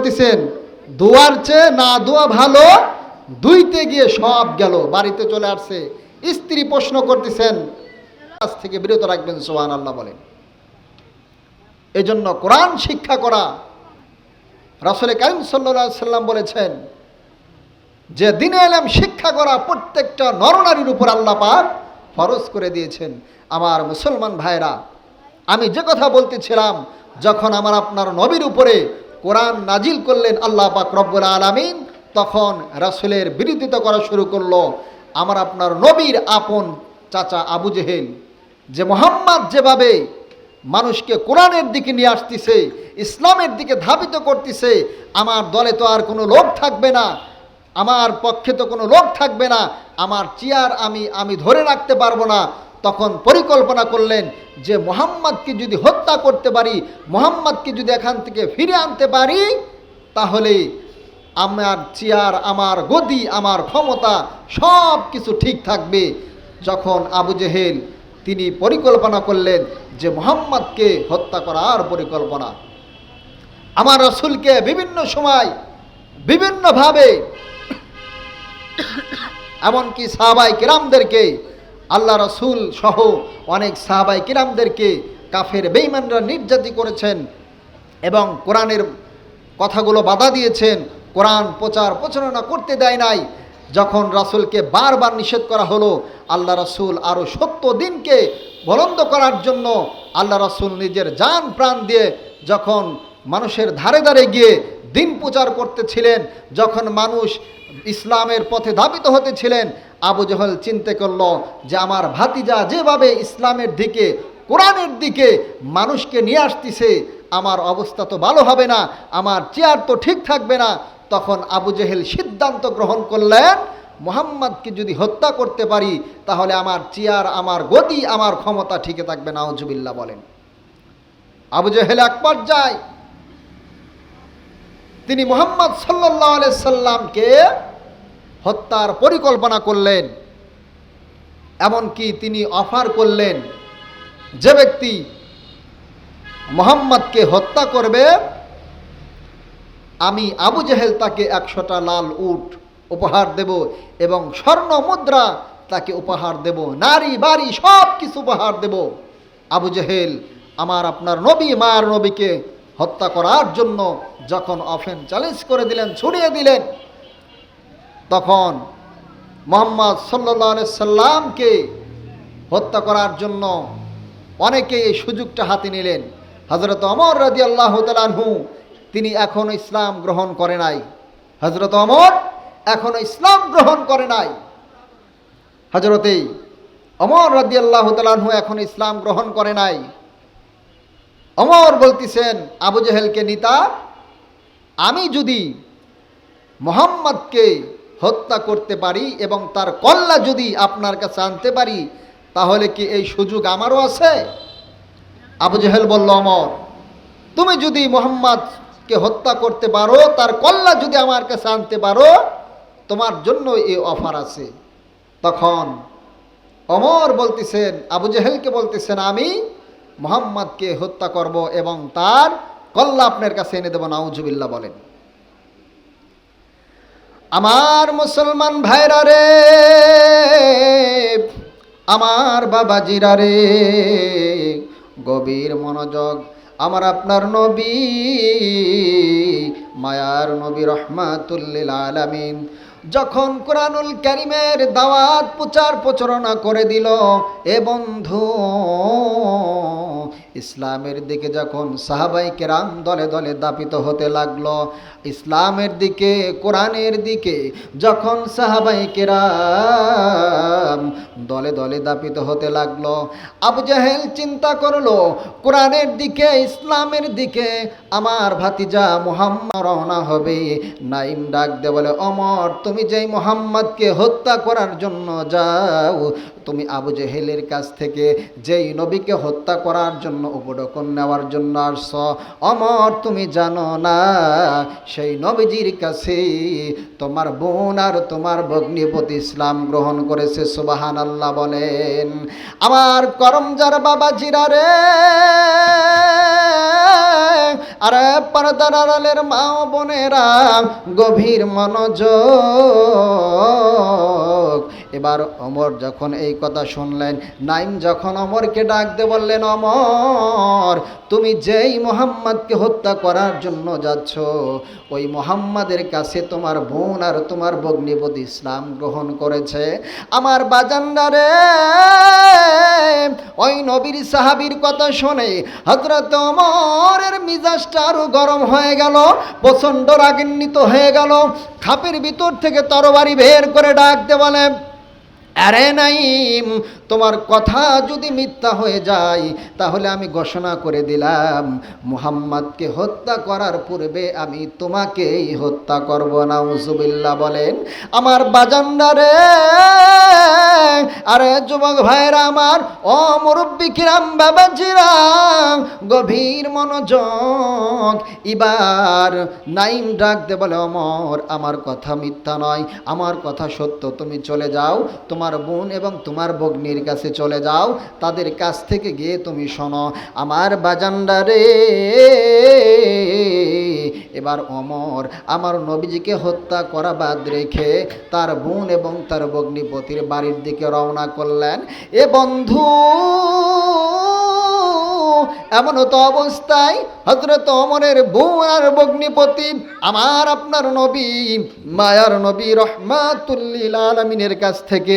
বলতেছেন দোয়ার চেয়ে না দোয়া ভালো, দুইতে গিয়ে সব গেল, বাড়িতে চলে আসছে। স্ত্রী প্রশ্ন করতেছেন, কাজ থেকে বিরত রাখবেন, সুবহানাল্লাহ বলেন। এজন্য কোরআন শিক্ষা করা, রাসূল কারীম সাল্লাল্লাহু আলাইহি সাল্লাম বলেছেন যে দ্বীনে ইলম শিক্ষা করা প্রত্যেকটা নরনারীর উপর আল্লাহ পাক ফরজ করে দিয়েছেন। আমার মুসলমান ভাইরা, আমি যে কথা বলতেছিলাম, যখন আমার আপনার নবীর উপরে কোরআন নাজিল করলেন আল্লাহ পাক রব্বুল আলামিন, তখন রাসূলের বিরোধিতা করা শুরু করলো আমার আপনার নবীর আপন চাচা আবু জেহেল। যে মুহাম্মদ যেভাবে মানুষকে কোরআনের দিকে নিয়ে আসতেছে, ইসলামের দিকে ধাবিত করতেছে, আমার দলে তো আর কোনো লোক থাকবে না, আমার পক্ষে তো কোনো লোক থাকবে না, আমার চেয়ার আমি ধরে রাখতে পারবো না। তখন পরিকল্পনা করলেন যে মুহাম্মদকে যদি হত্যা করতে পারি, মুহাম্মদকে যদি এখান থেকে ফিরে আনতে পারি, তাহলে আমার চেয়ার, আমার গদি, আমার ক্ষমতা সব কিছু ঠিক থাকবে। যখন আবু জেহেল তিনি পরিকল্পনা করলেন যে মুহাম্মদকে হত্যা করার পরিকল্পনা, আমার রাসূলকে বিভিন্ন সময় বিভিন্নভাবে, এমনকি সাহাবায়ে কিরামদেরকে, আল্লাহ রাসূল সহ অনেক সাহাবায়ে কিরামদেরকে কাফের বেঈমানরা নির্যাতিত করেছেন এবং কোরআনের কথাগুলো বাধা দিয়েছেন, কোরআন প্রচার প্রচারণা করতে দেয় নাই। যখন রাসূলকে বারবার নিষেধ করা হলো, আল্লাহ রাসূল আরও 70 দিনকে বলন্দ করার জন্য আল্লাহ রাসূল নিজের জান প্রাণ দিয়ে যখন মানুষের ধারে ধারে গিয়ে দিন প্রচার করতেছিলেন, যখন মানুষ ইসলামের পথে ধাবিত হতেছিলেন, আবু জেহেল চিন্তা করল যে আমার ভাতিজা যেভাবে ইসলামের দিকে, কোরআনের দিকে মানুষকে নিয়ে আসতেছে, আমার অবস্থা তো ভালো হবে না, আমার চেয়ার তো ঠিক থাকবে না। তখন আবু জেহেল সিদ্ধান্ত গ্রহণ করলেন, মুহাম্মদকে যদি হত্যা করতে পারি তাহলে আমার চেয়ার, আমার গতি, আমার ক্ষমতা ঠিক থাকবে। নাউজুবিল্লাহ বলেন। আবু জেহেল এক পর্যায়ে তিনি মুহাম্মদ সাল্লাল্লাহু আলাইহি সাল্লামকে হত্যার পরিকল্পনা করলেন। এমনকি তিনি অফার করলেন, যে ব্যক্তি মুহাম্মদকে হত্যা করবে, আমি আবু জেহেল তাকে 100টা লাল উট উপহার দেব এবং স্বর্ণ মুদ্রা তাকে উপহার দেব, নারী বাড়ি সব কিছু উপহার দেব। আবু জেহেল আমার আপনার নবী, মার নবীকে হত্যা করার জন্য যখন অফেন চ্যালেঞ্জ করে দিলেন, ছড়িয়ে দিলেন, তখন মুহাম্মদ সাল্লাল্লাহু আলাইহি সাল্লামকে হত্যা করার জন্য অনেকে এই সুযোগটা হাতে নিলেন। হযরত ওমর রাদিয়াল্লাহু তাআলা আনহু তিনি এখনো ইসলাম গ্রহণ করে নাই। হযরত ওমর এখনো ইসলাম গ্রহণ করে নাই। হযরতে ওমর রাদিয়াল্লাহু তাআলা আনহু এখনো ইসলাম গ্রহণ করে নাই। ওমর বলতেছেন আবু জেহেলকে, নিতা, আমি যদি মুহাম্মদকে হত্যা করতে পারি এবং তার কল্লা যদি আপনার কাছে আনতে পারি, তাহলে কি এই সুযোগ আমারও আছে? আবু জেহেল বলল, ওমর, তুমি যদি মুহাম্মদকে হত্যা করতে পারো, তার কল্লা যদি আমার কাছে আনতে পারো, তোমার জন্য এই অফার আছে। তখন ওমর বলতেছেন, আবু জেহেলকে বলতেছেন, আমি মুহাম্মদকে হত্যা করব এবং তার কল্লা আপনার কাছে এনে দেব। নাউজুবিল্লাহ বলেন। আমার মুসলমান ভাইরা রে, আমার বাবাজিরা রে, গভীর মনোযোগ। আমার আপনার নবী, মায়ার নবী রহমাতুল লিল আলামিন যখন কোরআনুল কারীমের দাওয়াত প্রচার প্রচারণা করে দিল, এ বন্ধু, ইসলামের দিকে যখন সাহাবায়ে কেরাম দলে দলে দাপিত হতে লাগলো, ইসলামের দিকে, কোরআনের দিকে যখন সাহাবায়ে কেরাম দলে দলে দাপিত হতে লাগলো, আবু জেহেল চিন্তা করলো কোরআনের দিকে, ইসলামের দিকে আমার ভাতিজা মুহাম্মদ রওনা হবে। নাইম ডাক দে বলে, ওমর, তুমি যেই মুহাম্মদকে হত্যা করার জন্য যাও, তুমি আবু জেহেলের কাছ থেকে যেই নবীকে হত্যা করার জন্য উপঢৌকন নেওয়ার জন্য আসছ, ওমর তুমি জানো না সেই নবীজির কাছে তোমার বোন আর তোমার ভগ্নিপতি ইসলাম গ্রহণ করেছে। সুবহানাল্লাহ বলেন। আমার করমজার বাবাজিরা রে, আরে পর্দার আড়ালের মা ও বোনেরা, গভীর মনোযোগ। এবার ওমর যখন এই কথা শুনলেন, নাইম যখন ওমরকে ডাক দিয়ে বললেন, ওমর তুমি যেই মুহাম্মদকে হত্যা করার জন্য যাচ্ছ, ওই মুহাম্মাদের কাছে তোমার বোন আর তোমার ভগ্নিপতি ইসলাম গ্রহণ করেছে। আমার বাজানরা রে, ওই নবীর সাহাবীর কথা শুনে হযরত ওমরের মিজাজটা আরো গরম হয়ে গেল, প্রচণ্ড রাগান্বিত হয়ে গেল। খাপের ভিতর থেকে তরবারি বের করে ডাক দিয়ে বলে, আরে নাইম, তোমার কথা যদি মিথ্যা হয়ে যায় তাহলে আমি ঘোষণা করে দিলাম মুহাম্মদকে হত্যা করার পূর্বে আমি তোমাকেই হত্যা করব। নাউজুবিল্লাহ বলেন। আমার বাজানরা রে, আরে যুবক ভাইরা আমার, ও মুরব্বি কিরাম বাবাজিরা, গভীর মনোযোগ। এবার নাইম ডাক দে বলে, ওমর আমার কথা মিথ্যা নয়, আমার কথা সত্য, তুমি চলে যাও, তোমার বোন এবং তোমার ভগ্নির কাছে চলে যাও, তাদের কাছ থেকে গিয়ে তুমি শোনো। আমার বাজানরা রে, এবার ওমর আমার নবীজিকে হত্যা করা বাদ রেখে তার বোন এবং তার ভগ্নিপতির বাড়ির দিকে রওনা করলেন। এ বন্ধু, এমন তো অবস্থায় হযরত ওমরের বোন আর ভগ্নিপতি আমার আপনার নবী, মায়ার নবী রহমাতুল লিল আলামিনের কাছ থেকে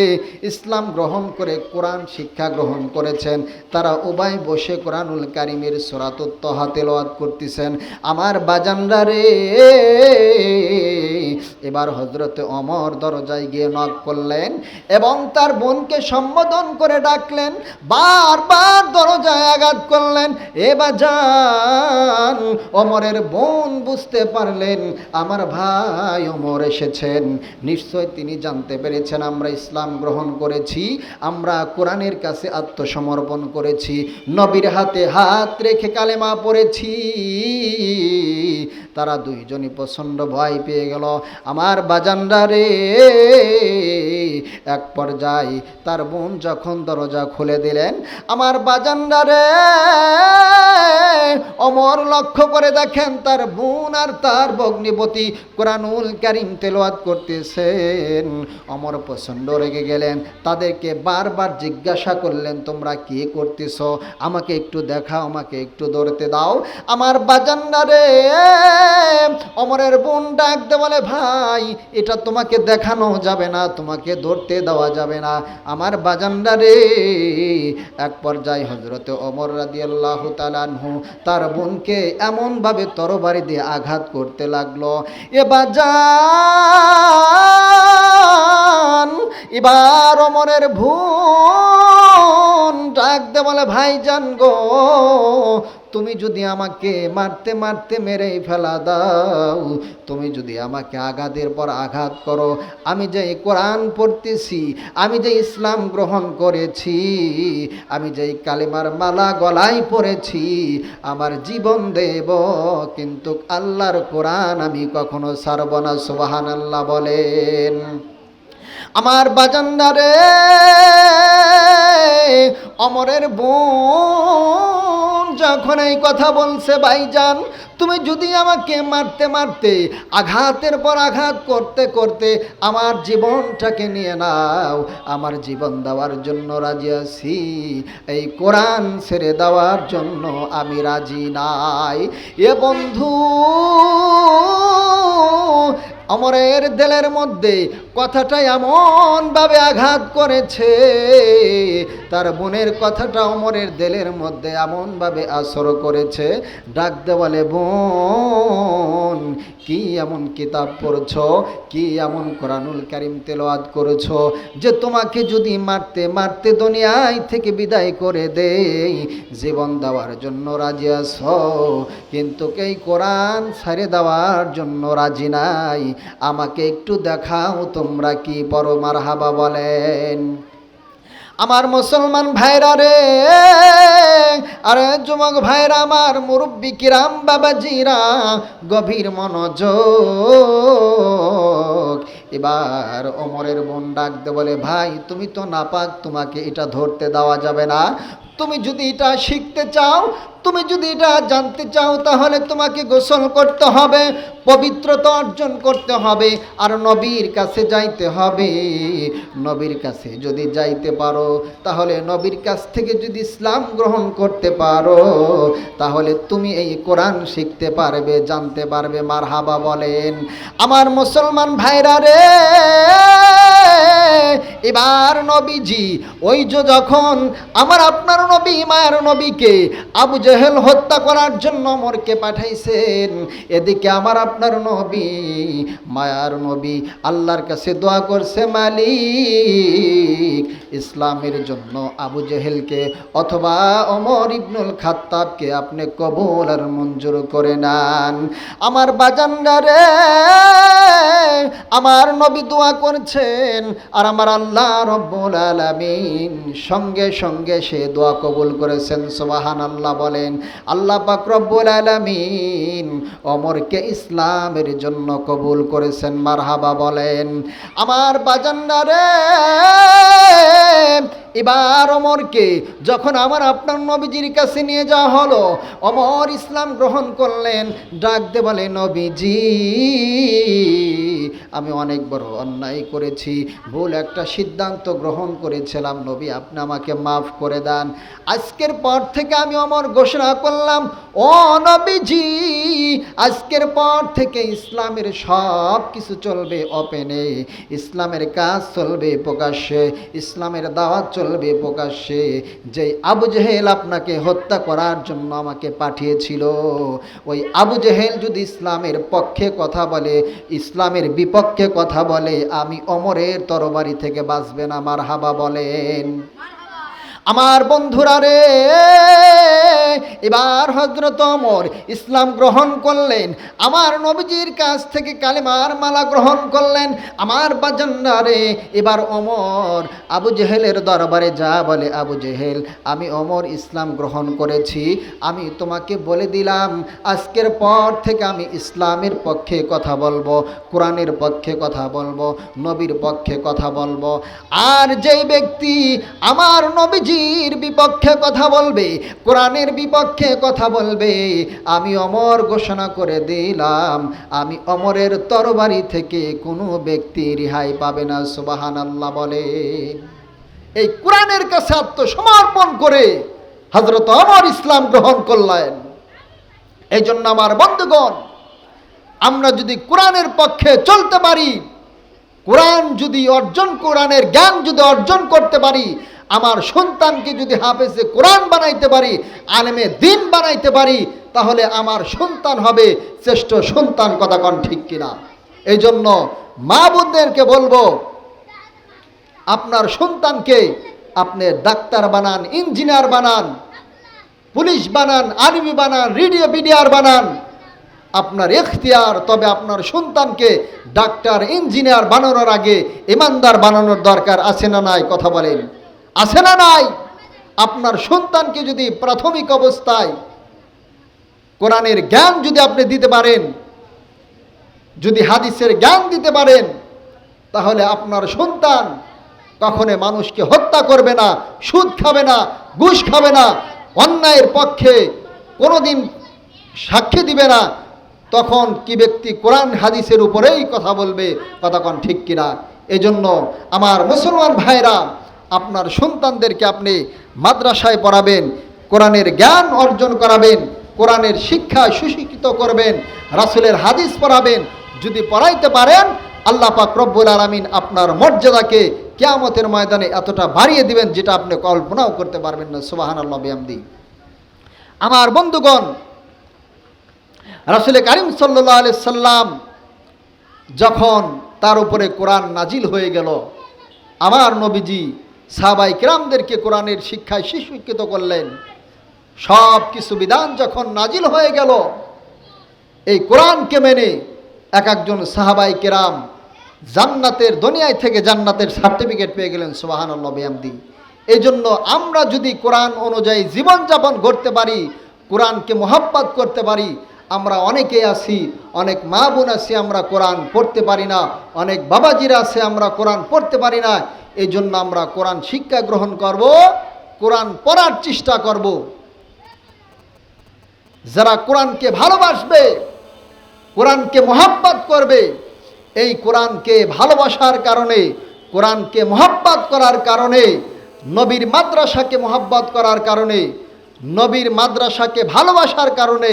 ইসলাম গ্রহণ করে কোরআন শিক্ষা গ্রহণ করেছেন। তারা উভয় বসে কোরআনুল কারীমের সূরাতুত তাহা তেলাওয়াত করতেছেন। আমার বাজানরা রে, এবার হযরত ওমর দরজায় গিয়ে নক করলেন এবং তার বোনকে সম্বোধন করে ডাকলেন, বারবার দরজায় আঘাত করলেন। এ বাজান, ওমরের বোন বুঝতে পারলেন আমার ভাই ওমর এসেছেন। নিশ্চয় তিনি জানতে পেরেছেন আমরা ইসলাম গ্রহণ করেছি, আমরা কোরআনের কাছে আত্মসমর্পণ করেছি, নবীর হাতে হাত রেখে কালেমা পড়েছি। তারা দুইজনই প্রচণ্ড ভয় পেয়ে গেল। আমার বাজানরা রে, এক পর্যায়ে তার বোন যখন দরজা খুলে দিলেন, আমার বাজানরা রে, ওমর লক্ষ্য করে দেখেন তার বোন আর তার ভগ্নিপতি কোরআনুল কারীম তেলাওয়াত করতেছেন। ওমর প্রচণ্ড রেগে গেলেন, তাদেরকে বারবার জিজ্ঞাসা করলেন, তোমরা কি করতেছো, আমাকে একটু দেখাও, আমাকে একটু ধরতে দাও। আমার বাজানরা রে, ওমরের বোন ডাক দে বলে, ভাই এটা তোমাকে দেখানো যাবে না, তোমাকে ধরতে দেওয়া যাবে না। আমার বাজানরা রে, এক পর্যায়ে হযরতে ওমর রাদিয়াল্লাহু তাআলা আনহু তার বোনকে এমনভাবে তরবারি দিয়ে আঘাত করতে লাগলো। এ বাজান, এবার ওমরের বোন ডাক দে বলে, ভাইজান গো, তুমি যদি আমাকে মারতে মারতে মেরেই ফেলা দাও, তুমি যদি আমাকে আঘাতের পর আঘাত করো, আমি যে কোরআন পড়তেছি, আমি যে ইসলাম গ্রহণ করেছি, আমি যে কালিমার মালা গলায় পড়েছি, আমার জীবন দেব, কিন্তু আল্লাহর কোরআন আমি কখনো ছাড়ব না। সুবহানাল্লাহ বলেন। আমার বাজানরা রে, ওমরের বোন যখন এই কথা বলছে, ভাইজান তুমি যদি আমাকে মারতে মারতে আঘাতের পর আঘাত করতে করতে আমার জীবনটাকে নিয়ে নাও, আমার জীবন দেওয়ার জন্য রাজি আছি, এই কোরআন ছেড়ে দেওয়ার জন্য আমি রাজি নাই। এ বন্ধু, ওমরের দিলের মধ্যে কথাটা এমনভাবে আঘাত করেছে, তার বোনের কথাটা ওমরের দিলের মধ্যে এমনভাবে আসর করেছে। ডাক দেওয়ালে, বোন কি এমন কিতাব পড়ছো, কি এমন কোরআনুল কারীম তেলাওয়াত করেছো যে তোমাকে যদি মারতে মারতে দুনিয়ায় থেকে বিদায় করে দেই, জীবন দেওয়ার জন্য রাজি আছো, কিন্তু এই কোরআন ছেড়ে দেওয়ার জন্য রাজি নাই, আমাকে একটু দেখাও তোমরা কি পড়ো। মারহাবা বলেন। আমার মুসলমান ভাইরা রে, আরে যুবক ভাইরা, আমার মুরব্বী কিরাম বাবাজিরা, গভীর মনোযোগ। এবার ওমরের বোন ডাক দে বলে, ভাই তুমি তো নাপাক, তোমাকে এটা ধরতে দেওয়া যাবে না। তুমি যদি এটা শিখতে চাও, তুমি যদি এটা জানতে চাও, তাহলে তোমাকে গোসল করতে হবে, পবিত্রতা অর্জন করতে হবে, আর নবীর কাছে যাইতে হবে। নবীর কাছে যদি যাইতে পারো, তাহলে নবীর কাছ থেকে যদি ইসলাম গ্রহণ করতে পারো, তাহলে তুমি এই কোরআন শিখতে পারবে, জানতে পারবে। মারহাবা বলেন। আমার মুসলমান ভাইরা রে, এবার নবীজি ওই যে যখন আমার আপনার নবী, মায়ের নবীকে আবু জেহেল হত্যা করার জন্য ওমরকে পাঠাইছেন, এদিকে আমার আপনার নবী, মায়ার নবী আল্লাহর কাছে দোয়া করছে, মালিক ইসলামের জন্য আবু জেহেলকে অথবা ওমর ইবনুল খাত্তাবকে আপনি কবুল আর মঞ্জুর করে নেন। আমার বাজানরা রে, আমার নবী দোয়া করছেন, আর আমার আল্লাহ রব্বুল আলামিন সঙ্গে সঙ্গে সে দোয়া কবুল করেছেন। সুবহানাল্লাহ বলেন। আল্লাহ পাক রব্বুল আলামিন ওমরকে ইসলামের জন্য কবুল করেছেন। মারহাবা বলেন। আমার বাজানরা রে, এবার ওমরকে যখন আমার আপনার নবীজির কাছে নিয়ে যাওয়া হলো, ওমর ইসলাম গ্রহণ করলেন। ডাক দে বলে, নবীজি আমি অনেক বড় অন্যায় করেছি, ভুল একটা সিদ্ধান্ত গ্রহণ করেছিলাম, নবী আপনি আমাকে মাফ করে দেন। আজকের পর থেকে আমি ওমর ঘোষণা করলাম, ও নবীজি আজকের পর থেকে ইসলামের সব কিছু চলবে ওপেনে, ইসলামের কাজ চলবে প্রকাশ্যে, ইসলামের দাওয়াত চলবে প্রকাশ্যে। যে আবু জেহেল আপনাকে হত্যা করার জন্য আমাকে পাঠিয়েছিল, ওই আবু জেহেল যদি ইসলামের পক্ষে কথা বলে, ইসলামের বিপক্ষে কথা বলে, আমি ওমরের তরবারি থেকে বাঁচবে না। মারহাবা বলেন। আমার বন্ধুরা রে, এবার হযরত ওমর ইসলাম গ্রহণ করলেন, আমার নবীজির কাছ থেকে কালেমার মালা গ্রহণ করলেন। আমার বাজানরা রে, এবার ওমর আবু জেহেলের দরবারে যা বলে, আবু জেহেল আমি ওমর ইসলাম গ্রহণ করেছি, আমি তোমাকে বলে দিলাম আজকের পর থেকে আমি ইসলামের পক্ষে কথা বলবো, কোরআনের পক্ষে কথা বলবো, নবীর পক্ষে কথা বলবো। আর যেই ব্যক্তি আমার নবীজির বিপক্ষে কথা বলবে, কোরআনের বিপক্ষে কথা বলবে, আমি ওমর ঘোষণা করে দিলাম, আমি ওমরের তরবারি থেকে কোনো ব্যক্তি রেহাই পাবে না। সুবহানাল্লাহ বলে। এই কোরআনের কাছে আত্মসমর্পণ করে হযরত ওমর ইসলাম গ্রহণ করলেন। এই জন্য আমার বন্ধুগণ, আমরা যদি কোরআনের পক্ষে চলতে পারি, কোরআনের জ্ঞান যদি অর্জন করতে পারি, আমার সন্তানকে যদি হাফেজে কোরআন বানাইতে পারি, আলেমে দ্বীন বানাইতে পারি, তাহলে আমার সন্তান হবে শ্রেষ্ঠ সন্তান। কথা কন ঠিক কিনা? এই জন্য মা বোনদেরকে বলবো, আপনার সন্তানকে আপনি ডাক্তার বানান, ইঞ্জিনিয়ার বানান, পুলিশ বানান, আর্মি বানান, রেডিও বিডিআর বানান, আপনার এখতিয়ার। তবে আপনার সন্তানকে ডাক্তার, ইঞ্জিনিয়ার বানানোর আগে ইমানদার বানানোর দরকার আছে না নাই? কথা বলেন, আছে না নাই? আপনার সন্তানকে যদি প্রাথমিক অবস্থায় কোরআনের জ্ঞান যদি আপনি দিতে পারেন, যদি হাদিসের জ্ঞান দিতে পারেন, তাহলে আপনার সন্তান কখনো মানুষকে হত্যা করবে না, সুদ খাবে না, ঘুষ খাবে না, অন্যায়ের পক্ষে কোনোদিন সাক্ষী দিবে না। তখন কি ব্যক্তি কোরআন হাদিসের উপরেই কথা বলবে। কথা কন ঠিক কিনা? এজন্য আমার মুসলমান ভাইরা, আপনার সন্তানদেরকে আপনি মাদ্রাসায় পড়াবেন, কোরআনের জ্ঞান অর্জন করাবেন, কোরআনের শিক্ষায় সুশিক্ষিত করবেন, রাসূলের হাদিস পড়াবেন। যদি পড়াইতে পারেন, আল্লাহ পাক রব্বুল আলামিন আপনার মর্যাদাকে কিয়ামতের ময়দানে এতটা বাড়িয়ে দিবেন, যেটা আপনি কল্পনাও করতে পারবেন না। সুবহানাল্লাহ বিহামদি। আমার বন্ধুগণ, রাসূল কারীম সাল্লাল্লাহু আলাইহি সাল্লাম যখন তার উপরে কোরআন নাজিল হয়ে গেল, আমার নবীজি সাহাবায়ে কেরামদেরকে কোরআনের শিক্ষায় সুশিক্ষিত করলেন। সব কিছু বিধান যখন নাজিল হয়ে গেল, এই কোরআনকে মেনে এক একজন সাহাবায়ে কেরাম জান্নাতের দুনিয়ায় থেকে জান্নাতের সার্টিফিকেট পেয়ে গেলেন। সুবহানাল্লাহ বিহামদি। এই জন্য আমরা যদি কোরআন অনুযায়ী জীবনযাপন করতে পারি, কোরআনকে মোহাব্বত করতে পারি, আমরা অনেকেই আছি, অনেক মা বোন আছি, আমরা কোরআন পড়তে পারি না, অনেক বাবাজিরা আছে আমরা কোরআন পড়তে পারি না। এই জন্য আমরা কোরআন শিক্ষা গ্রহণ করব, কোরআন পড়ার চেষ্টা করব। যারা কোরআনকে ভালোবাসবে, কোরআনকে মোহাব্বত করবে, এই কোরআনকে ভালোবাসার কারণে, কোরআনকে মোহাব্বত করার কারণে, নবীর মাদ্রাসাকে মোহাব্বত করার কারণে, নবীর মাদ্রাসাকে ভালোবাসার কারণে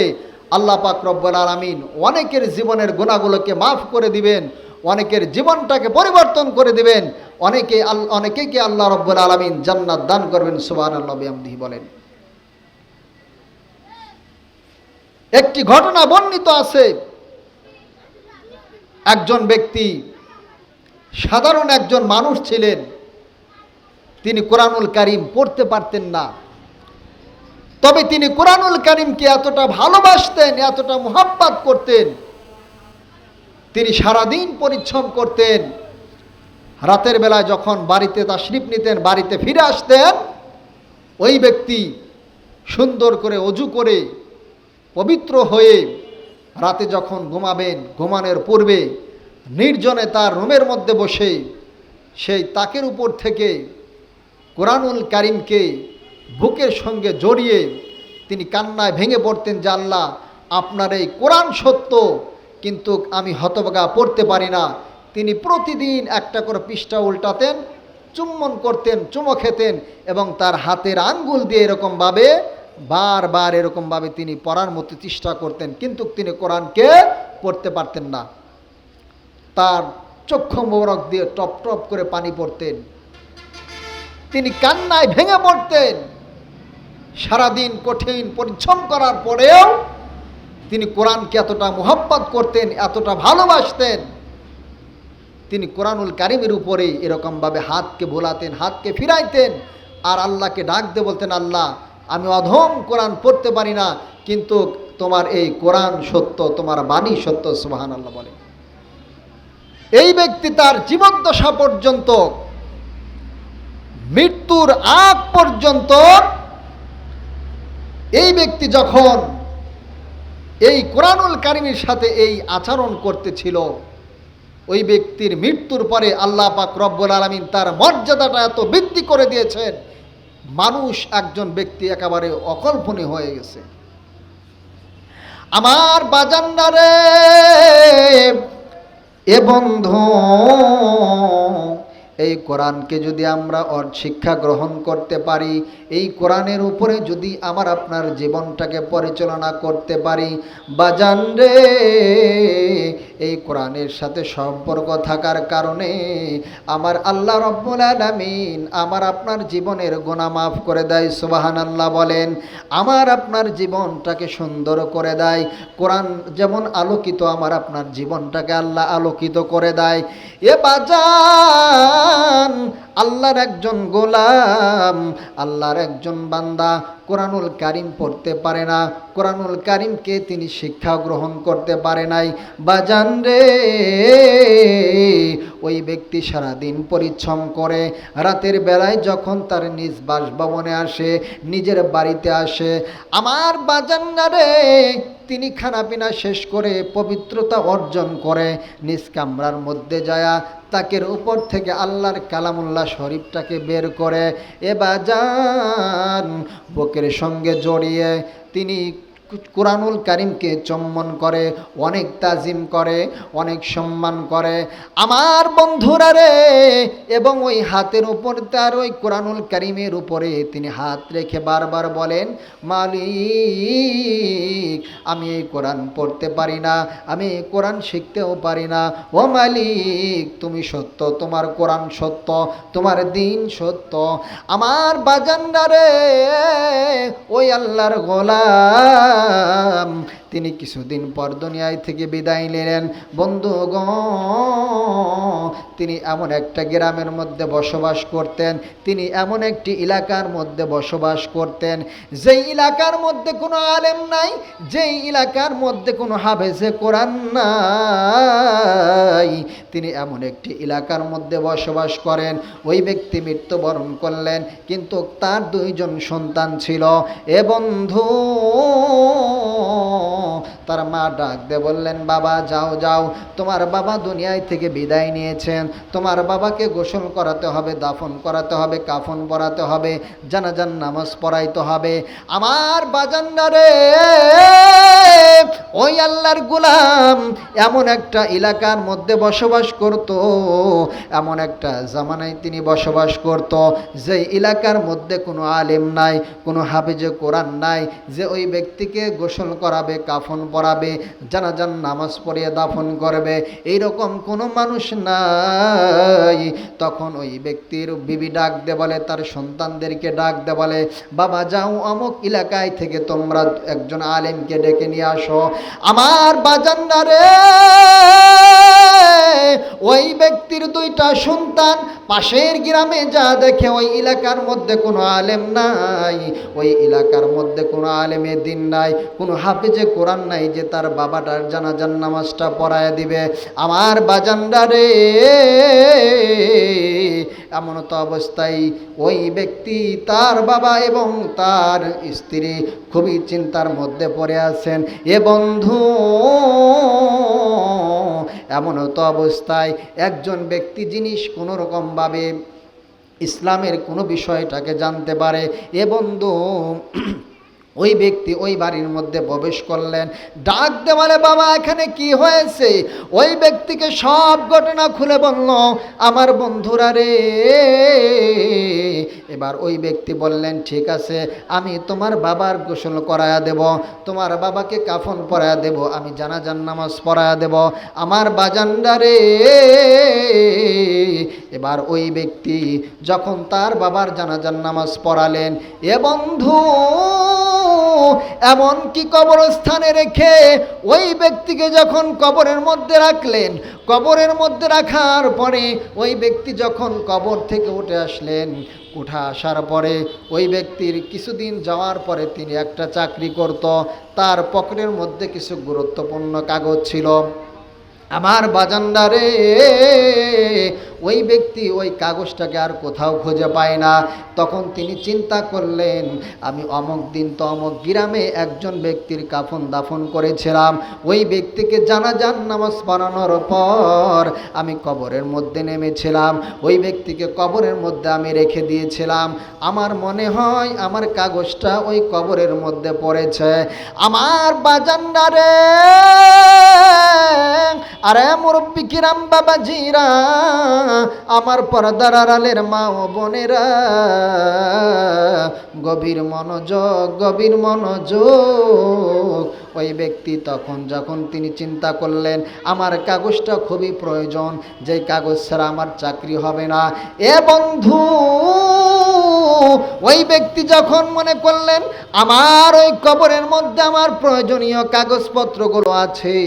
আল্লাহ পাক রব্বুল আলামিন অনেকের জীবনের গুনাহগুলোকে মাফ করে দিবেন, অনেকের জীবনটাকে পরিবর্তন করে দিবেন, অনেকেকে আল্লাহ রব্বুল আলামিন জান্নাত দান করবেন। সুবহানাল্লাহ বিহামদিহি বলেন। একটি ঘটনা বর্ণিত আছে, একজন ব্যক্তি সাধারণ একজন মানুষ ছিলেন, তিনি কোরআনুল কারীম পড়তে পারতেন না। তবে তিনি কোরআনুল কারীমকে এতটা ভালোবাসতেন, এতটা মুহাব্বত করতেন, তিনি সারাদিন পরিশ্রম করতেন। রাতের বেলায় যখন বাড়িতে তাশরিফ নিতেন, বাড়িতে ফিরে আসতেন, ওই ব্যক্তি সুন্দর করে অজু করে পবিত্র হয়ে রাতে যখন ঘুমাবেন, ঘুমানোর পূর্বে নির্জনে তার রুমের মধ্যে বসে সেই তাকের উপর থেকে কোরআনুল কারীমকে বুকের সঙ্গে জড়িয়ে তিনি কান্নায় ভেঙে পড়তেন যে আল্লাহ, আপনার এই কোরআন সত্য, কিন্তু আমি হতভাগা পড়তে পারি না। তিনি প্রতিদিন একটা করে পৃষ্ঠা উল্টাতেন, চুম্বন করতেন, চুমো খেতেন এবং তার হাতের আঙ্গুল দিয়ে এরকমভাবে বারবার এরকমভাবে তিনি পড়ার মতো চেষ্টা করতেন, কিন্তু তিনি কোরআনকে পড়তে পারতেন না। তার চক্ষু মোবারক দিয়ে টপ টপ করে পানি পড়তেন, তিনি কান্নায় ভেঙে পড়তেন। সারাদিন কঠিন পরিশ্রম করার পরেও তিনি কোরআনকে এতটা মুহাব্বত করতেন, এতটা ভালোবাসতেন, তিনি কোরআনুল কারীমের উপরে এরকমভাবে হাতকে ভোলাতেন, হাতকে ফিরাইতেন, আর আল্লাহকে ডাক দিয়ে বলতেন, আল্লাহ, আমি অধম, কোরআন পড়তে পারি না, কিন্তু তোমার এই কোরআন সত্য, তোমার বাণী সত্য। সুবহানাল্লাহ বলে। এই ব্যক্তি তার জীবদ্দশা পর্যন্ত, মৃত্যুর আগ পর্যন্ত এই ব্যক্তি যখন এই কোরআনুল কারীমের সাথে এই আচরণ করতেছিল, ওই ব্যক্তির মৃত্যুর পরে আল্লাহ পাক রব্বুল আলামিন তার মর্যাদাটা এত বৃদ্ধি করে দিয়েছেন, মানুষ একজন ব্যক্তি একেবারে অকল্পনীয় হয়ে গেছে। আমার বাজান্নারে এ বন্ধু, এই কোরআনকে যদি আমরা শিক্ষা গ্রহণ করতে পারি, এই কোরআনের উপরে যদি আমার আপনার জীবনটাকে পরিচালনা করতে পারি, বাজান রে, এই কোরআনের সাথে সম্পর্ক থাকার কারণে আমার আল্লাহ রব্বুল আলামিন আমার আপনার জীবনের গুনাহ মাফ করে দেয়। সুবহানাল্লাহ বলেন। আমার আপনার জীবনটাকে সুন্দর করে দেয়। কোরআন যেমন আলোকিত, আমার আপনার জীবনটাকে আল্লাহ আলোকিত করে দেয়। এ বাজান, আল্লাহর একজন গোলাম, আল্লাহর একজন বান্দা কোরআনুল কারীম পড়তে পারে না, কোরআনুল কারীমকে তিনি শিক্ষা গ্রহণ করতে পারে নাই, বাজান রে, ওই ব্যক্তি সারাদিন পরিশ্রম করে রাতের বেলায় যখন তার নিজ বাসভবনে আসে, নিজের বাড়িতে আসে, আমার বাজান রে, তিনি খানাপিনা শেষ করে পবিত্রতা অর্জন করে নিজ কামরার মধ্যে যায়া তাকের উপর থেকে আল্লাহর কালামুল্লাহ শরীফটাকে বের করে এ বাজান বুকের সঙ্গে জড়িয়ে তিনি কোরআনুল কারীমকে চুম্বন করে, অনেক তাজিম করে, অনেক সম্মান করে। আমার বন্ধুরা রে, এবং ওই হাতের উপর তার ওই কোরআনুল কারীমের উপরে তিনি হাত রেখে বারবার বলেন, মালিক, আমি এই কোরআন পড়তে পারি না, আমি এই কোরআন শিখতেও পারি না, ও মালিক, তুমি সত্য, তোমার কোরআন সত্য, তোমার দ্বীন সত্য। আমার বাজানরা রে, ওই আল্লাহর গোলাম তিনি কিছুদিন পর দুনিয়ায় থেকে বিদায় নিলেন। বন্ধুগণ, তিনি এমন একটা গ্রামের মধ্যে বসবাস করতেন, তিনি এমন একটি এলাকার মধ্যে বসবাস করতেন, যেই এলাকার মধ্যে কোনো আলেম নাই, যেই এলাকার মধ্যে কোনো হাফেজে কোরআন নাই, তিনি এমন একটি এলাকার মধ্যে বসবাস করেন। ওই ব্যক্তি মৃত্যুবরণ করলেন, কিন্তু তার দুইজন সন্তান ছিল। এ বন্ধু, তার মা ডাক দিয়ে বললেন, বাবা যাও যাও, তোমার বাবা দুনিয়ায় থেকে বিদায় নিয়েছেন, তোমার বাবাকে গোসল করাতে হবে, দাফন করাতে হবে, কাফন পরাতে হবে, জানাজার নামাজ পড়াইতে হবে। আমার বাজান্ডারে, ওই আল্লাহর গোলাম এমন একটা এলাকার মধ্যে বসবাস করত, এমন একটা জামানায় তিনি বসবাস করত যে এলাকার মধ্যে কোনো আলেম নাই, কোনো হাফেজে কোরআন নাই যে ওই ব্যক্তিকে গোসল করাবে, কাফন পরাবে, জানাজার নামাজ পড়িয়ে দাফন করবে, এইরকম কোনো মানুষ নাই। তখন ওই ব্যক্তির বিবি ডাক দে বলে, তার সন্তানদেরকে ডাক দে বলে, বাবা যাও, অমুক এলাকায় থেকে তোমরা একজন আলেমকে ডেকে নিয়ে আসো। আমার বাজান্ডারে, ওই ব্যক্তির দুইটা সন্তান পাশের গ্রামে যা দেখে ওই এলাকার মধ্যে কোনো আলেম নাই, ওই এলাকার মধ্যে কোনো আলেমে দিন নাই, কোনো হাফেজে কোরআন নাই যে তার বাবাটার জানাজার নামাজটা পড়ায় দিবে। আমার বাজান্ডারে, এমন তো অবস্থায় ওই ব্যক্তি, তার বাবা এবং তার স্ত্রী খুবই চিন্তার মধ্যে পড়ে আছেন। এ বন্ধু, এমন তো অবস্থায় একজন ব্যক্তি জিনিস কোনো রকমভাবে ইসলামের কোনো বিষয়টাকে জানতে পারে। এ বন্ধু, ওই ব্যক্তি ওই বাড়ির মধ্যে প্রবেশ করলেন, ডাক দেওয়ালে, বাবা এখানে কি হয়েছে? ওই ব্যক্তিকে সব ঘটনা খুলে বলল। আমার বন্ধুরা রে, এবার ওই ব্যক্তি বললেন, ঠিক আছে, আমি তোমার বাবার গোসল করায়া দেব, তোমার বাবাকে কাফন পরায়া দেব, আমি জানাজার নামাজ পড়ায়া দেব। আমার বাজান্ডারে, এবার ওই ব্যক্তি যখন তার বাবার জানাজার নামাজ পড়ালেন, এ বন্ধু, এমন কি কবরস্থানে রেখে ওই ব্যক্তিকে যখন কবরের মধ্যে রাখলেন, কবরের মধ্যে রাখার পরে ওই ব্যক্তি যখন কবর থেকে উঠে আসলেন, উঠা আসার পরে ওই ব্যক্তির কিছুদিন যাওয়ার পরে তিনি একটা চাকরি করত, তার পকেটের মধ্যে কিছু গুরুত্বপূর্ণ কাগজ ছিল। আমার বাজান্ডারে, ওই ব্যক্তি ওই কাগজটাকে আর কোথাও খুঁজে পায় না। তখন তিনি চিন্তা করলেন, আমি অমুক দিন তো অমুক গ্রামে একজন ব্যক্তির কাফন দাফন করেছিলাম, ওই ব্যক্তিকে জানাজার নামাজ পড়ানোর পর আমি কবরের মধ্যে নেমেছিলাম, ওই ব্যক্তিকে কবরের মধ্যে আমি রেখে দিয়েছিলাম, আমার মনে হয় আমার কাগজটা ওই কবরের মধ্যে পড়েছে। আমার বাজান্ডারে, আরে মুরব্বি কিরাম বাবাজিরা, আমার পর্দার আড়ালের মা ও বোনেরা, গভীর মনোযোগ, গভীর মনোযোগ। ওই ব্যক্তি তখন যখন তিনি চিন্তা করলেন, আমার কাগজটা খুবই প্রয়োজন, যে কাগজ ছাড়া আমার চাকরি হবে না। এ বন্ধু, ওই ব্যক্তি যখন মনে করলেন আমার ওই কবরের মধ্যে আমার প্রয়োজনীয় কাগজপত্রগুলো আছে,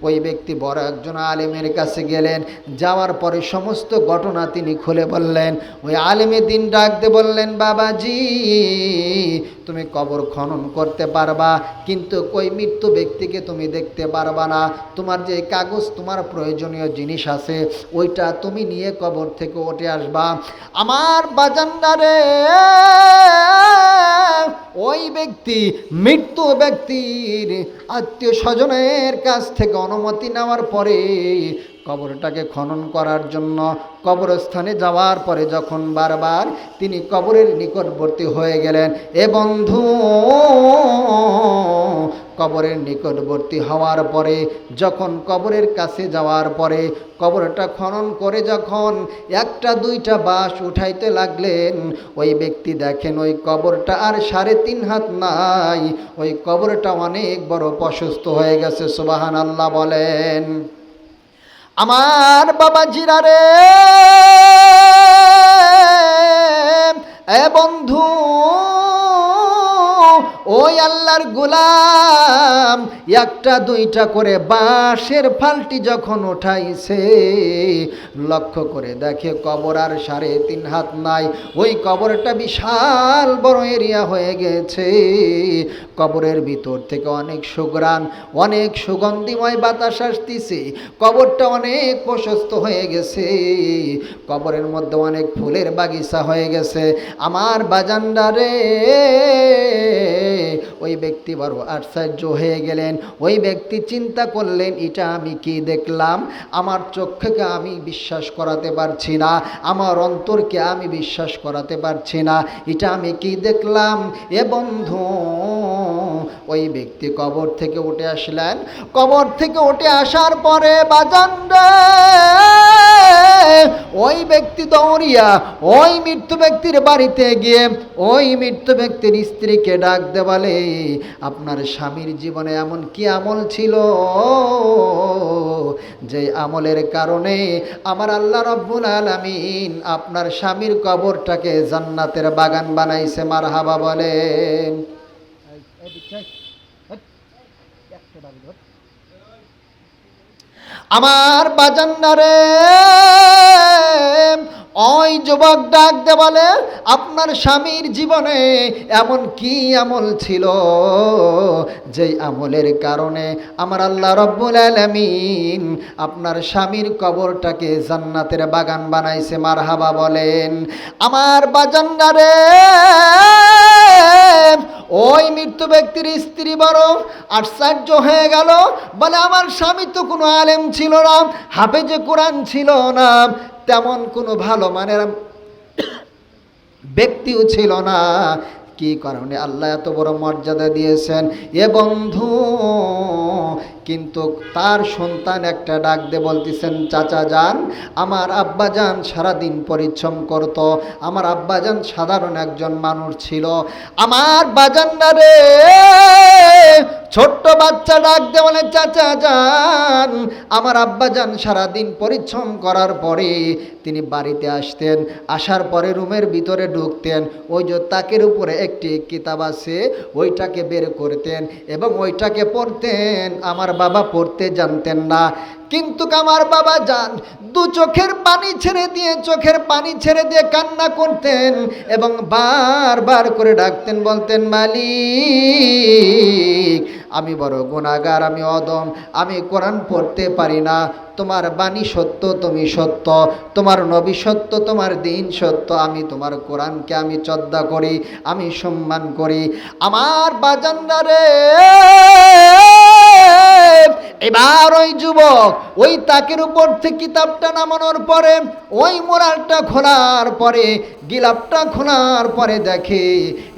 ওই ব্যক্তি বড় একজন আলেমের কাছে গেলেন। যাওয়ার পরে সমস্ত ঘটনা তিনি খুলে বললেন। ওই আলেমে দিন ডাকতে বললেন, বাবাজি তুমি কবর খনন করতে পারবা, কিন্তু ওই মৃত্যু ব্যক্তিকে তুমি দেখতে পারবা না। তোমার যে কাগজ, তোমার প্রয়োজনীয় জিনিস আছে, ওইটা তুমি নিয়ে কবর থেকে উঠে আসবা। আমার বাজান্ডারে, ওই ব্যক্তি মৃত্যু ব্যক্তির আত্মীয় স্বজনের কাছ থেকে অনুমতি নেওয়ার পরে কবরটাকে খনন করার জন্য কবরস্থানে যাওয়ার পরে যখন বারবার তিনি কবরের নিকটবর্তী হয়ে গেলেন, এ বন্ধু, কবরের নিকটবর্তী হওয়ার পরে যখন কবরের কাছে যাওয়ার পরে কবরটা খনন করে যখন একটা দুইটা বাঁশ উঠাইতে লাগলেন, ওই ব্যক্তি দেখেন ওই কবরটা আর 3.5 হাত নাই, ওই কবরটা অনেক বড় প্রশস্ত হয়ে গেছে। সুবহানাল্লাহ বলেন। আমার বাবাজিরা রে, এ বন্ধু, ওই আল্লাহর গোলাম একটা দুইটা করে বাঁশের ফালটি যখন উঠাইছে, লক্ষ্য করে দেখে কবর আর 3.5 হাত নাই। ওই কবরটা বিশাল বড় এরিয়া হয়ে গেছে। কবরের ভিতর থেকে অনেক সুঘ্রাণ, অনেক সুগন্ধিময় বাতাস আসতেছে। কবরটা অনেক প্রশস্ত হয়ে গেছে। কবরের মধ্যে অনেক ফুলের বাগিচা হয়ে গেছে। আমার বাজানরা রে, ওই ব্যক্তি বড় আশ্চর্য হয়ে গেলেন। ওই ব্যক্তি চিন্তা করলেন, এটা আমি কি দেখলাম? আমার চোখকে আমি বিশ্বাস করাতে পারছি না, আমার অন্তরকে আমি বিশ্বাস করাতে পারছি না, এটা আমি কি দেখলাম? এ বন্ধু, ওই ব্যক্তি কবর থেকে উঠে আসলেন। কবর থেকে উঠে আসার পরে বাজানরা, ওই ব্যক্তি দৌড়িয়া ওই মৃত্যু ব্যক্তির বাড়িতে গিয়ে ওই মৃত্যু ব্যক্তির স্ত্রীকে ডাক দে বলে, আপনার স্বামীর জীবনে এমন কি আমল ছিল যে আমলের কারণে আমার আল্লাহ রাব্বুল আলামিন আপনার স্বামীর কবরটাকে জান্নাতের বাগান বানাইছে? মারহাবা বলেন। আমার বাজান্নারে, ওই যুবক ডাক দে বলে, আপনার স্বামীর জীবনে এমন কি আমল ছিল যেই আমলের কারণে আমার আল্লাহ রাব্বুল আলামিন আপনার স্বামীর কবরটাকে জান্নাতের বাগান বানাইছে? মারহাবা বলেন। আমার বাজান্নারে, ওই মৃত্যু ব্যক্তির স্ত্রী বড় আশ্চর্য হয়ে গেল, বলে আমার স্বামী তো কোনো আলেম ছিল না, হাফেজে কোরআন ছিল না, তেমন কোনো ভালো মানের ব্যক্তিও ছিল না। কি কারণে আল্লাহ এত বড় মর্যাদা দিয়েছেন? এ বন্ধু, কিন্তু তার সন্তান একটা ডাক দিয়ে বলতেছেন, চাচা যান, আমার আব্বা যান সারাদিন পরিশ্রম করত, আমার আব্বা যান সাধারণ একজন মানুষ ছিল। আমার বাজানরা রে, ছোট্ট বাচ্চা ডাক দিয়ে বলে, চাচা যান, আমার আব্বা যান সারাদিন পরিশ্রম করার পরে তিনি বাড়িতে আসতেন, আসার পরে রুমের ভিতরে ঢুকতেন, ওই যে তাকের উপরে একটি কিতাব আছে ওইটাকে বের করতেন এবং ওইটাকে পড়তেন। আমার বাবা পড়তে জানতেন না, কিন্তু আমার বাবা যান চোখের পানি ছেড়ে দিয়ে কান্না করতেন এবং বারবার করে ডাকতেন, বলতেন, মালিক আমি বড় গুনাহগার, আমি অদম, আমি কোরআন পড়তে পারি না, তোমার বাণী সত্য, তুমি সত্য, তোমার নবী সত্য, তোমার দিন সত্য, আমি তোমার কোরআনকে আমি শ্রদ্ধা করি, আমি সম্মান করি। আমার বাজানরা রে, এবার ওই যুবক ওই তাকের উপর থেকে কিতাবটা নামানোর পরে, ওই মোড়ালটা খোলার পরে, গিলাপটা খোলার পরে দেখে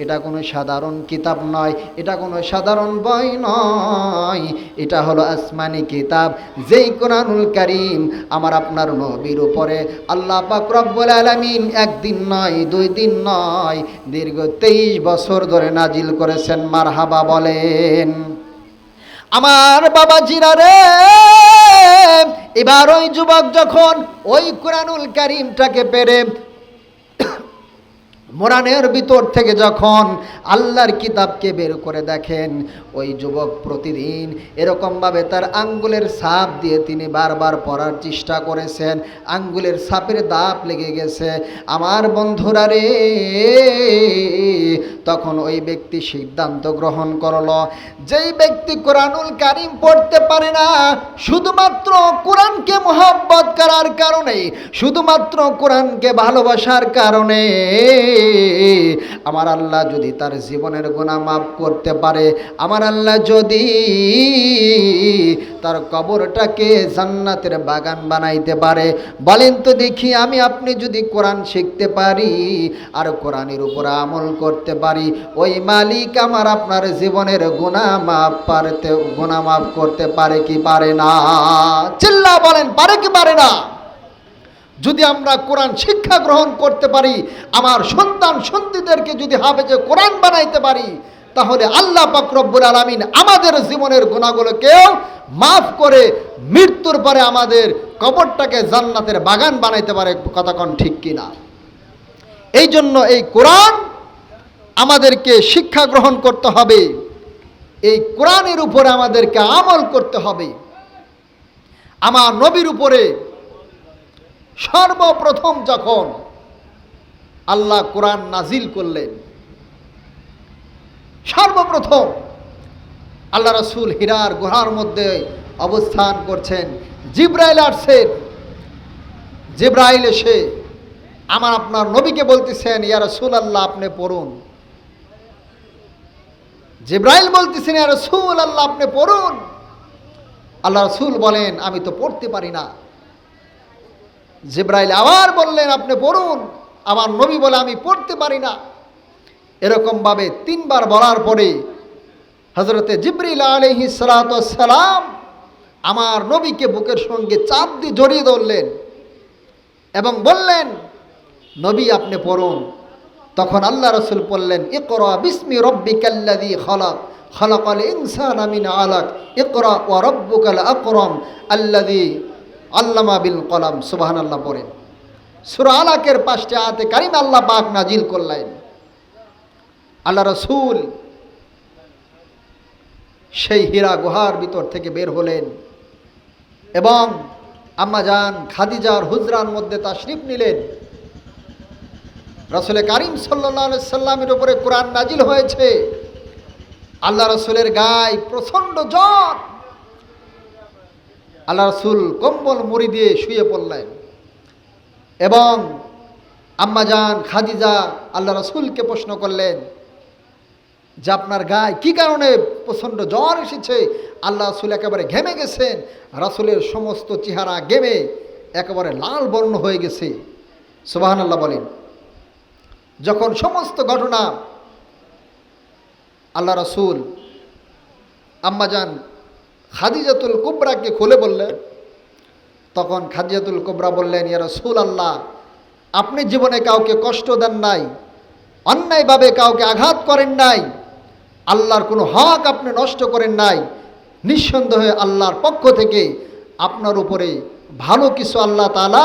এটা কোনো সাধারণ কিতাব নয়, এটা কোনো সাধারণ বই নয়, এটা হলো আসমানি কিতাব, যেই কোরআনুল কারীম আমার আপনার নবীর উপরে আল্লাহ পাক রব্বুল আলামিন একদিন নয়, 2 দিন নয়, দীর্ঘ 23 বছর ধরে নাজিল করেছেন। মারহাবা বলেন। আমার বাবাজিরা রে, এবার ওই যুবক যখন ওই কোরআনুল কারীমটাকে পেরে মোরানের ভিতর থেকে যখন আল্লাহর কিতাবকে বের করে দেখেন, ওই যুবক প্রতিদিন এরকমভাবে তার আঙ্গুলের ছাপ দিয়ে তিনি বারবার পড়ার চেষ্টা করেছেন, আঙ্গুলের ছাপের দাগ লেগে গেছে। আমার বন্ধুরা রে, তখন ওই ব্যক্তি সিদ্ধান্ত গ্রহণ করলো, যেই ব্যক্তি কোরআনুল কারীম পড়তে পারে না, শুধুমাত্র কোরআনকে মহব্বত করার কারণে, শুধুমাত্র কোরআনকে ভালোবাসার কারণে আমার আল্লাহ যদি তার জীবনের গুনাহ মাফ করতে পারে, আমার আল্লাহ যদি তার কবরটাকে জান্নাতের বাগান বানাইতে পারে, বলেন তো দেখি, আমি আপনি যদি কোরআন শিখতে পারি আর কোরআনের উপর আমল করতে পারি, ওই মালিক আমার আপনার জীবনের গুনাহ মাফ করতে পারে কি পারে না? চিল্লা বলেন, পারে কি পারে না? যদি আমরা কোরআন শিক্ষা গ্রহণ করতে পারি, আমার সন্তান সন্ততিদেরকে যদি হাফেজে কোরআন বানাইতে পারি, তাহলে আল্লাহ পাক রব্বুল আলামিন আমাদের জীবনের গুনাহগুলোকেও মাফ করে মৃত্যুর পরে আমাদের কবরটাকে জান্নাতের বাগান বানাইতে পারে। কথা কোন ঠিক কিনা? এই জন্য এই কোরআন আমাদেরকে শিক্ষা গ্রহণ করতে হবে, এই কোরআনের উপরে আমাদেরকে আমল করতে হবে। আমার নবীর উপরে সর্বপ্রথম যখন আল্লাহ কোরআন নাজিল করলেন, সর্বপ্রথম আল্লাহ রাসূল হীরার গুহার মধ্যে অবস্থান করছেন। জিবরাইল আসছেন। জিবরাইল এসে আমার আপনার নবীকে বলতেছেন, ইয়া রাসূলুল্লাহ আপনি পড়ুন। জিবরাইল বলতেছেন, ইয়া রাসূলুল্লাহ আপনি পড়ুন। আল্লাহ রাসূল বলেন, আমি তো পড়তে পারি না। জিবরাইল আবার বললেন, আপনি পড়ুন। আমার নবী বলে, আমি পড়তে পারি না। এরকমভাবে 3 বার বলার পরে হযরতে জিবরিল আলাইহিস সালাতু ওয়াস সালাম আমার নবীকে বুকের সঙ্গে চাপ দিয়ে জড়িয়ে ধরলেন এবং বললেন, নবী আপনি পড়ুন। তখন আল্লাহ রাসূল বললেন, ইকরা বিসমি রাব্বিকাল্লাযী খালাক খালাকাল ইনসানা মিন আলাক ইকরা ওয়া রাব্বুকাল আকরাম আল্লাযী আল্লামা বিল কলম। সুবহানাল্লাহ পড়েন। সূরা আলাকের 5টি আয়াতে কারিমা আল্লাহ পাক নাজিল করলেন। আল্লাহ রাসূল সেই হীরা গুহার ভিতর থেকে বের হলেন এবং আম্মাজান খাদিজার হুজরার মধ্যে তাশরিফ নিলেন। রাসূল কারীম সাল্লাল্লাহু আলাইহি সাল্লামের উপরে কোরআন নাজিল হয়েছে। আল্লাহ রাসূলের গায়ে প্রচণ্ড জ্বর। আল্লাহ রাসূল কম্বল মুড়ি দিয়ে শুয়ে পড়লেন এবং আম্মাজান খাদিজা আল্লাহ রাসূলকে প্রশ্ন করলেন যে আপনার গায়ে কি কারণে প্রচণ্ড জ্বর এসেছে? আল্লাহ রাসূল একেবারে ঘেমে গেছেন। রাসূলের সমস্ত চেহারা ঘেমে একেবারে লাল বর্ণ হয়ে গেছে। সুবহানাল্লাহ বলেন। যখন সমস্ত ঘটনা আল্লাহ রাসূল আম্মাজান খাদিজাতুল কুবরাকে খুলে বললেন, তখন খাদিজাতুল কুবরা বললেন, ইয়া রাসূলুল্লাহ আপনি জীবনে কাউকে কষ্ট দেন নাই, অন্যায়ভাবে কাউকে আঘাত করেন নাই, আল্লাহর কোনো হক আপনি নষ্ট করেন নাই। নিঃসন্দেহে আল্লাহর পক্ষ থেকে আপনার উপরে ভালো কিছু আল্লাহ তাআলা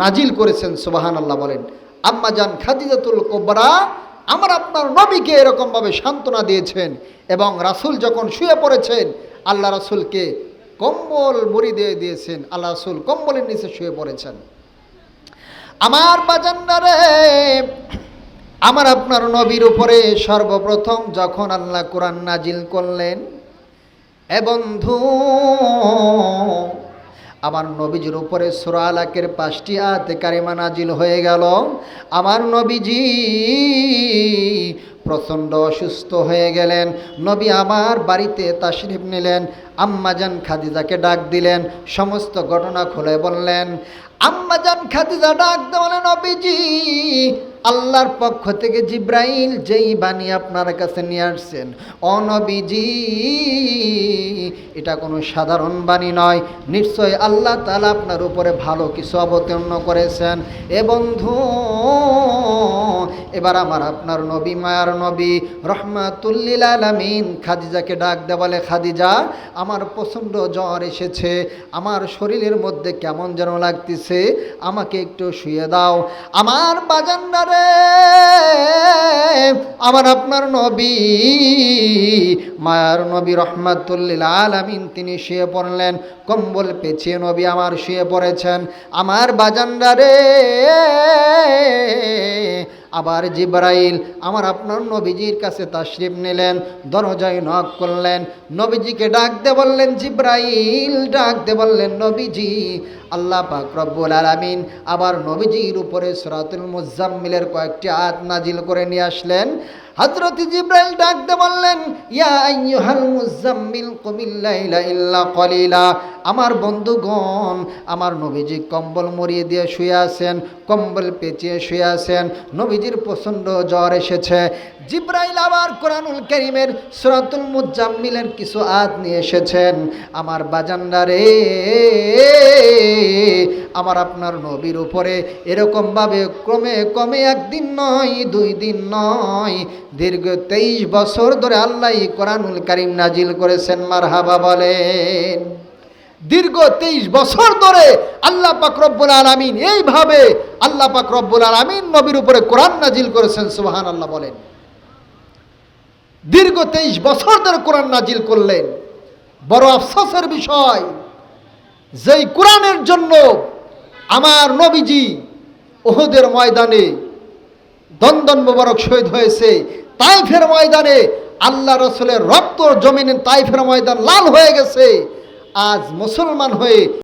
নাজিল করেছেন। সুবহানাল্লাহ বলেন। আম্মাজান খাদিজাতুল কুবরা আমার আপনার নবীকে এরকমভাবে সান্ত্বনা দিয়েছেন এবং রাসূল যখন শুয়ে পড়েছেন আল্লাহ রাসূলকে কম্বল মুড়ি দিয়ে দিয়েছেন। আল্লাহ রাসূল কম্বলের নিচে শুয়ে পড়েছেন। আমার বাজান্নারে, আমার আপনার নবীর উপরে সর্বপ্রথম যখন আল্লাহ কোরআন নাজিল করলেন, এ বন্ধু আমার নবীজির উপরে সূরা আলাকের 5টি আয়াতে কারিমা নাজিল হয়ে গেল। আমার নবীজি প্রচণ্ড অসুস্থ হয়ে গেলেন। নবী আমার বাড়িতে তাশরিফ নিলেন। আম্মাজান খাদিজাকে ডাক দিলেন, সমস্ত ঘটনা খুলে বললেন। আম্মাজান খাদিজা ডাক দেওয়ালে, নবীজি আল্লাহর পক্ষ থেকে জিব্রাইল যেই বাণী আপনার কাছে নিয়ে আসছেন, ও নবীজি এটা কোনো সাধারণ বাণী নয়, নিশ্চয় আল্লাহ তাআলা আপনার উপরে ভালো কিছু অবতীর্ণ করেছেন। এ বন্ধু এবার আমার আপনার নবী, মায়ার নবী রহমাতুল লিল আলামিন খাদিজাকে ডাক দে, বলে, খাদিজা আমার প্রচণ্ড জ্বর এসেছে, আমার শরীরের মধ্যে কেমন যেন লাগতেছে, আমাকে একটু শুয়ে দাও। আমার বাজান্নারে, আমার আপনার নবী, মায়ার নবী রহমাতুল লিল আলামিন তিনি শুয়ে পড়লেন। কম্বল পেঁচিয়ে নবী আমার শুয়ে পড়েছেন। আমার বাজান্নারে, আবার জিবরাইল আমার আপনার নবীজির কাছে তাশরিফ নিলেন, দরজায় নক করলেন, নবীজিকে ডাক দে বললেন, জিবরাইল ডাক দে বললেন, নবীজি আল্লাহ পাক রব্বুল আলামিন আবার নবীজির উপরে সূরাতুল মুজাম্মিলের কয়েকটি আয়াত নাজিল করে নিয়ে আসলেন। হযরত জিবরাইল ডাক দে বললেন, ইয়া আইয়ুহাল মুজাম্মিল কুমিল লাইলা ইল্লা কলিলা। আমার বন্ধুগণ, আমার নবীজি কম্বল মুড়িয়ে দিয়ে শুয়ে আছেন, কম্বল পেঁচিয়ে শুয়ে আছেন, নবীজির প্রচণ্ড জ্বর এসেছে। জিবরাইল আবার কোরআনুল কারীমের সূরাতুল মুজাম্মিলের কিছু আয়াত নিয়ে এসেছেন। আমার বাজান্নারে, আমার আপনার নবীর উপরে এরকমভাবে ক্রমে ক্রমে একদিন নয়, 2 দিন নয়, দীর্ঘ 23 বছর ধরে আল্লাহ কোরআনুল কারীম নাজিল করেছেন। মারহাবা বলেন। দীর্ঘ 23 বছর ধরে আল্লাহ পাক রব্বুল আলামিন এইভাবে আল্লাহ পাক রব্বুল আলামিন নবীর উপরে কোরআন নাজিল করেছেন। সুবহানাল্লাহ বলেন। দীর্ঘ 23 বছর ধরে কোরআন নাজিল করলেন। বড় আফসোসের বিষয়, যেই কোরআনের জন্য আমার নবীজি উহুদের ময়দানে দন্দন মোবারক শহীদ হয়েছে, তাইফের ময়দানে আল্লাহ রসুলের রক্ত জমিনে তাইফের ময়দান লাল হয়ে গেছে। আজ মুসলমান হয়ে